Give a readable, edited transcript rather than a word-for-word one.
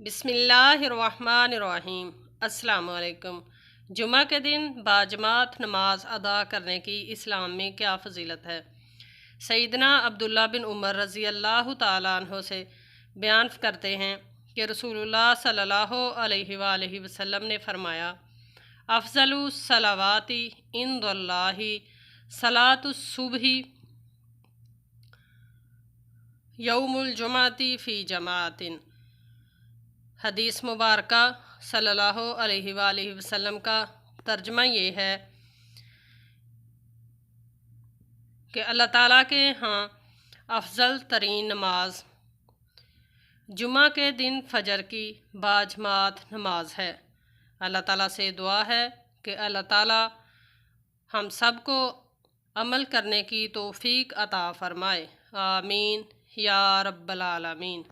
بسم اللہ الرحمن الرحیم۔ السلام علیکم۔ جمعہ کے دن باجماعت نماز ادا کرنے کی اسلام میں کیا فضیلت ہے؟ سیدنا عبداللہ بن عمر رضی اللہ تعالیٰ عنہ سے بیان کرتے ہیں کہ رسول اللہ صلی اللہ علیہ وآلہ وسلم نے فرمایا، افضل الصلوات عند اللہ صلاۃ الصبح یوم الجمعۃ فی جماعت۔ حدیث مبارکہ صلی اللہ علیہ وآلہ وسلم کا ترجمہ یہ ہے کہ اللہ تعالیٰ کے ہاں افضل ترین نماز جمعہ کے دن فجر کی باجماعت نماز ہے۔ اللہ تعالیٰ سے دعا ہے کہ اللہ تعالیٰ ہم سب کو عمل کرنے کی توفیق عطا فرمائے، آمین یا رب العالمین۔